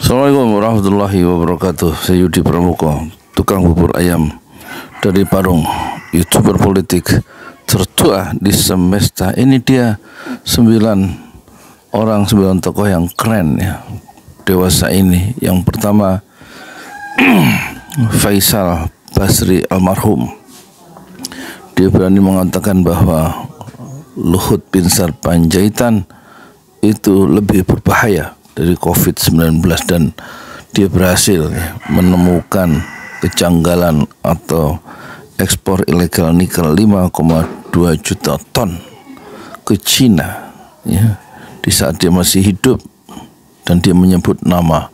Assalamualaikum warahmatullahi wabarakatuh. Saya Yudi Pramuko, tukang bubur ayam dari Parung, YouTuber politik tertua di semesta. Ini dia 9 tokoh yang keren ya, dewasa ini. Yang pertama Faisal Basri almarhum. Dia berani mengatakan bahwa Luhut Binsar Panjaitan itu lebih berbahaya dari COVID-19, dan dia berhasil menemukan kejanggalan atau ekspor ilegal nikel 5,2 juta ton ke Cina ya, di saat dia masih hidup, dan dia menyebut nama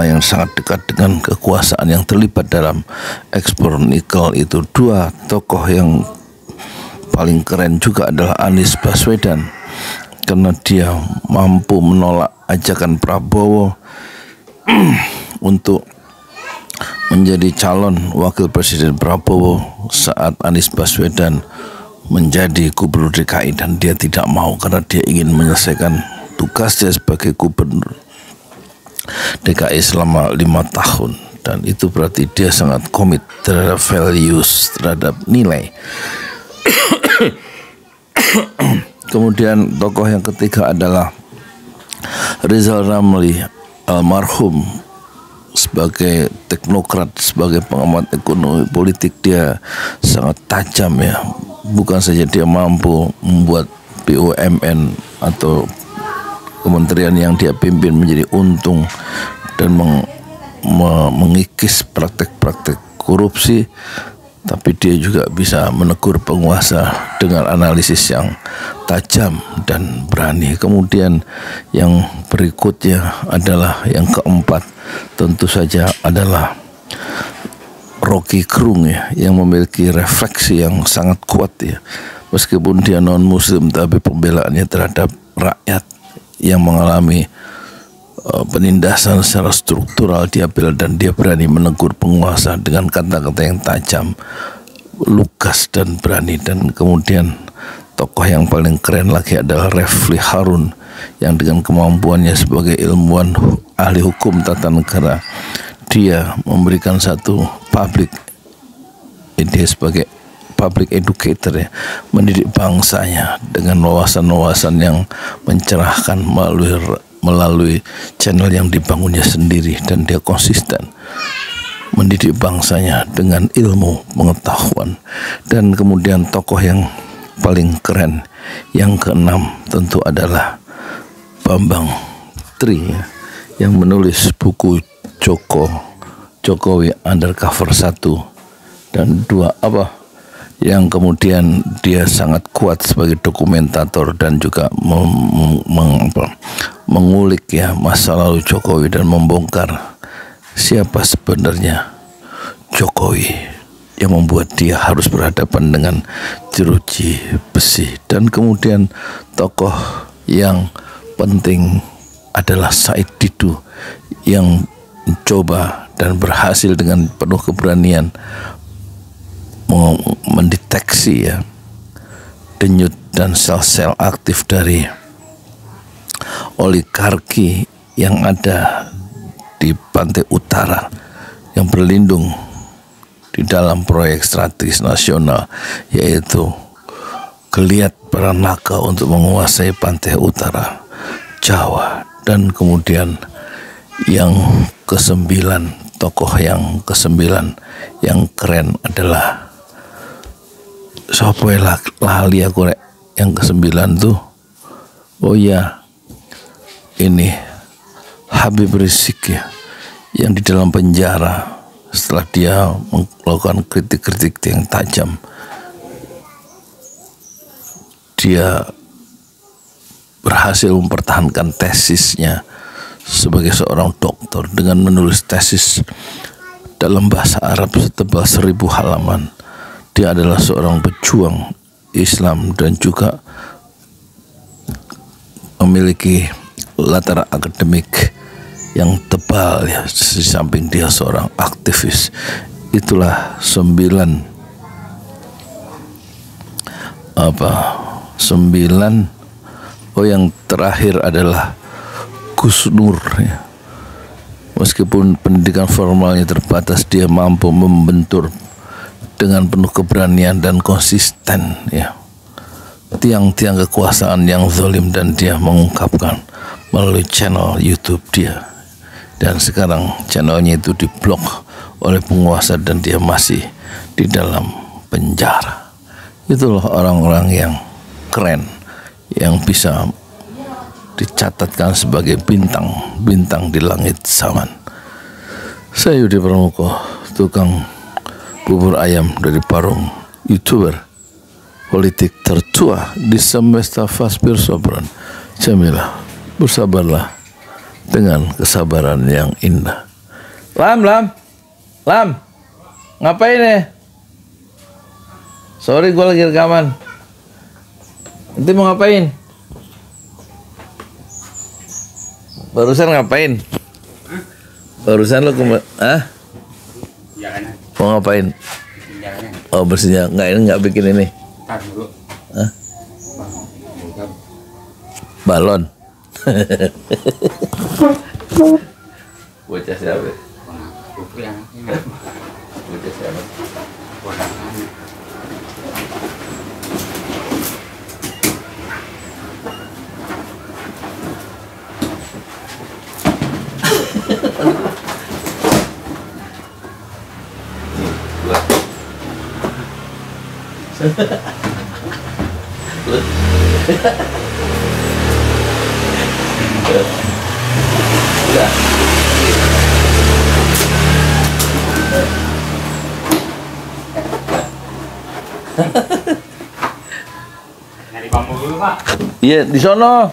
yang sangat dekat dengan kekuasaan yang terlibat dalam ekspor nikel itu. Dua tokoh yang paling keren juga adalah Anies Baswedan, karena dia mampu menolak ajakan Prabowo untuk menjadi calon wakil presiden Prabowo saat Anies Baswedan menjadi gubernur DKI, dan dia tidak mau karena dia ingin menyelesaikan tugasnya sebagai gubernur DKI selama 5 tahun, dan itu berarti dia sangat komit terhadap values, terhadap nilai. Kemudian tokoh yang ketiga adalah Rizal Ramli almarhum. Sebagai teknokrat, sebagai pengamat ekonomi politik, dia sangat tajam ya. Bukan saja dia mampu membuat BUMN atau kementerian yang dia pimpin menjadi untung dan mengikis praktek-praktek korupsi, tapi dia juga bisa menegur penguasa dengan analisis yang tajam dan berani. Kemudian yang berikutnya adalah yang keempat, tentu saja adalah Rocky Gerung ya, yang memiliki refleksi yang sangat kuat ya. Meskipun dia non muslim, tapi pembelaannya terhadap rakyat yang mengalami penindasan secara struktural dia bela, dan dia berani menegur penguasa dengan kata-kata yang tajam, lugas dan berani. Dan kemudian tokoh yang paling keren lagi adalah Refli Harun, yang dengan kemampuannya sebagai ilmuwan ahli hukum tata negara, dia memberikan satu dia sebagai public educator ya, mendidik bangsanya dengan wawasan-wawasan yang mencerahkan melalui channel yang dibangunnya sendiri, dan dia konsisten mendidik bangsanya dengan ilmu pengetahuan. Dan kemudian tokoh yang paling keren yang keenam tentu adalah Bambang Tri ya, yang menulis buku Jokowi Undercover 1 dan 2 yang kemudian dia sangat kuat sebagai dokumentator dan juga mengulik ya masa lalu Jokowi dan membongkar siapa sebenarnya Jokowi yang membuat dia harus berhadapan dengan jeruji besi. Dan kemudian tokoh yang penting adalah Said Didu, yang mencoba dan berhasil dengan penuh keberanian mendeteksi ya denyut dan sel-sel aktif dari oligarki yang ada di pantai utara yang berlindung di dalam proyek strategis nasional, yaitu geliat para naga untuk menguasai pantai utara Jawa. Dan kemudian yang kesembilan, tokoh yang kesembilan yang keren adalah sopo lali aku rek, yang kesembilan tuh, oh ya, ini Habib Rizik ya, yang di dalam penjara setelah dia melakukan kritik-kritik yang tajam. Dia berhasil mempertahankan tesisnya sebagai seorang dokter dengan menulis tesis dalam bahasa Arab setebal 1000 halaman. Dia adalah seorang pejuang Islam dan juga memiliki latar akademik yang tebal ya, di samping dia seorang aktivis. Itulah 9 yang terakhir adalah Gus Nur ya. Meskipun pendidikan formalnya terbatas, dia mampu membentur dengan penuh keberanian dan konsisten, ya, tiang-tiang kekuasaan yang zalim, dan dia mengungkapkan melalui channel YouTube dia. Dan sekarang channelnya itu diblok oleh penguasa dan dia masih di dalam penjara. Itulah orang-orang yang keren, yang bisa dicatatkan sebagai bintang-bintang di langit zaman. Saya Yudi Pramuko, tukang bubur ayam dari Parung, YouTuber politik tertua di semesta Fasbir Sobron. Jamilah, bersabarlah dengan kesabaran yang indah. Lam, ngapain ya? Sorry, gue lagi rekaman. Nanti mau ngapain? Barusan ngapain? Barusan lo mau ngapain? Oh, bersihnya. Nggak bikin ini. Balon. Bocah siapa? Bocah siapa? Iya, di sono,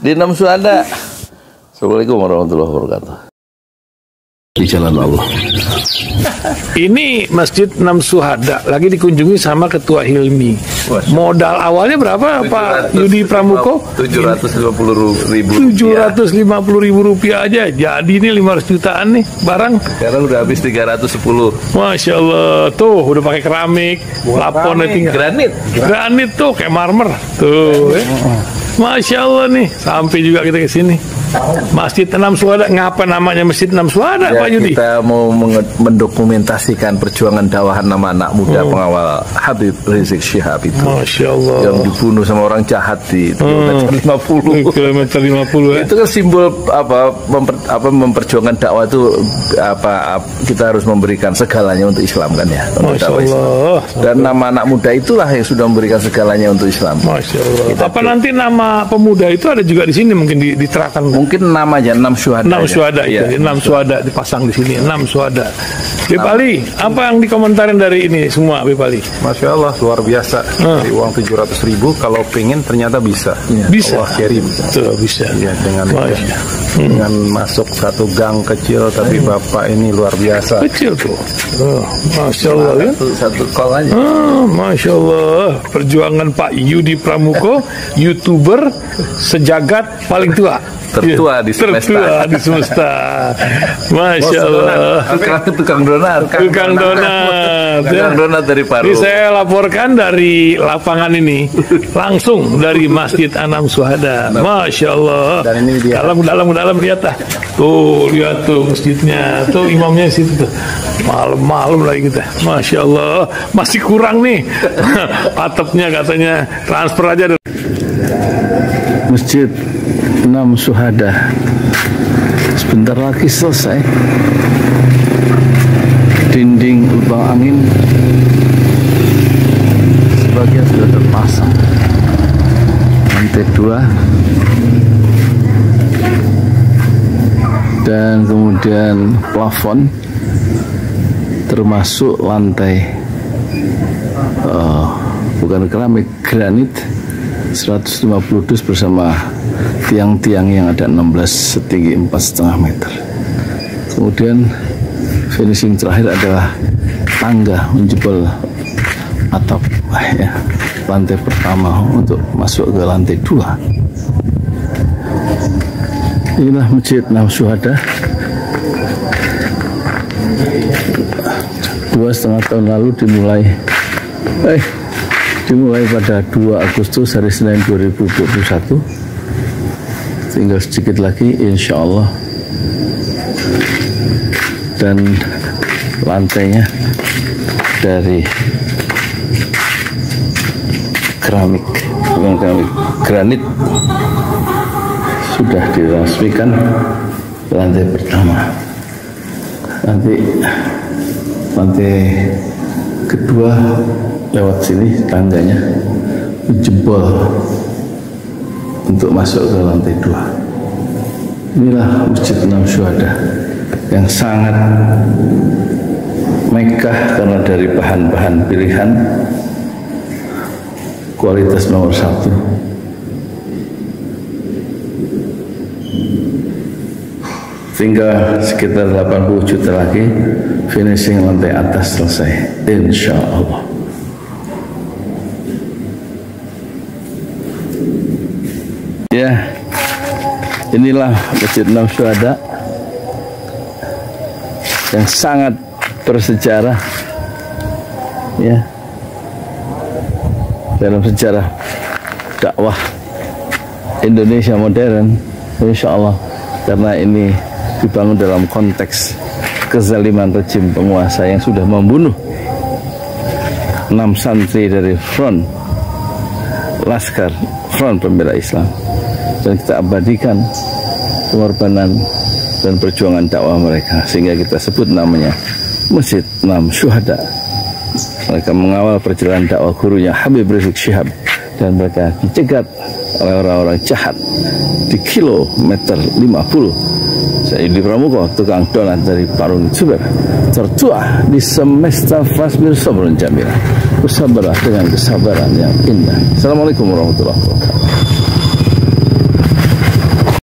di Enam Suhada. Assalamualaikum warahmatullahi wabarakatuh. Di jalan Allah. Ini Masjid Enam Suhada lagi dikunjungi sama Ketua Hilmi. Modal awalnya berapa Pak Yudi Pramuko? 750.000. 750.000 rupiah aja. Jadi ini 500 jutaan nih barang. Sekarang udah habis 310. Masya Allah, tuh udah pakai keramik, laponnya tinggal. Granit tuh kayak marmer. Tuh, Masya Allah nih, sampai juga kita ke sini. Masjid Enam Suhada, ngapa namanya Masjid Enam Suhada, ya, Pak Yudi? Kita mau mendokumentasikan perjuangan dakwahan nama anak muda pengawal Habib Rizik Syihab itu. Masya Allah. Yang dibunuh sama orang jahat di kilometer 50. Kilometer 50 ya. Itu kan simbol memperjuangkan dakwah itu kita harus memberikan segalanya untuk Islam kan ya. Masya Allah. Islam. Dan nama anak muda itulah yang sudah memberikan segalanya untuk Islam. Masya Allah. Apa nanti nama pemuda itu ada juga di sini mungkin diterangkan? Mungkin namanya Enam Suhada. Enam Suhada, ya. Enam Suhada dipasang di sini. Enam Suhada. Bepali, apa yang dikomentarin dari ini semua, Bepali? Masya Allah, luar biasa. Dari uang 700.000, kalau pengen ternyata bisa. Ya. Bisa. Allah kirim. Betul, bisa. Ya, dengan masuk satu gang kecil, tapi Bapak ini luar biasa. Kecil tuh. Masya Allah ya. Satu call aja. Masya Allah. Perjuangan Pak Yudi Pramuko, YouTuber sejagat paling tua. Tertua di semesta. Tertua di semesta. Masya Allah. Tukang donat. Tukang donat. Tukang donat dari Parung. Ini saya laporkan dari lapangan ini, langsung dari Masjid Enam Suhada. Masya Allah. Dan ini dia. Dalam lihat ah. Tuh lihat tuh masjidnya. Tuh imamnya di situ tuh. Malam-malam lagi kita. Masya Allah. Masih kurang nih. Atapnya katanya transfer aja. Masjid Enam Suhada sebentar lagi selesai. Dinding lubang angin sebagian sudah terpasang, lantai 2 dan kemudian plafon termasuk lantai bukan keramik, granit 150 dus bersama tiang-tiang yang ada 16 setinggi 4,5 meter. Kemudian finishing terakhir adalah tangga menjebol atap ya, lantai pertama untuk masuk ke lantai 2. Inilah Masjid Enam Suhada. 2,5 tahun lalu dimulai pada 2 Agustus hari Senin 2021. Tinggal sedikit lagi insya Allah dan lantainya dari keramik, bukan keramik, granit. Sudah diresmikan lantai pertama. Nanti lantai kedua lewat sini tangganya jebol untuk masuk ke lantai 2. Inilah Masjid 6 Syuhada yang sangat megah karena dari bahan-bahan pilihan, kualitas nomor 1. Tinggal sekitar 80 juta lagi finishing lantai atas selesai, insya Allah. Ya, inilah Masjid 6 Syuhada yang sangat bersejarah, ya, dalam sejarah dakwah Indonesia modern, insya Allah, karena ini dibangun dalam konteks kezaliman rejim penguasa yang sudah membunuh 6 santri dari front Laskar Front Pembela Islam, dan kita abadikan pengorbanan dan perjuangan dakwah mereka sehingga kita sebut namanya Masjid 6 Syuhada. Mereka mengawal perjalanan dakwah gurunya Habib Rizik Syihab, dan mereka dicegat oleh orang-orang jahat di kilometer 50. Saya Yudi Pramuko, tukang donat dari Parung Juber, tertua di semesta fasbir sabrun jamil. Bersabarlah dengan kesabaran yang indah. Assalamualaikum warahmatullahi wabarakatuh.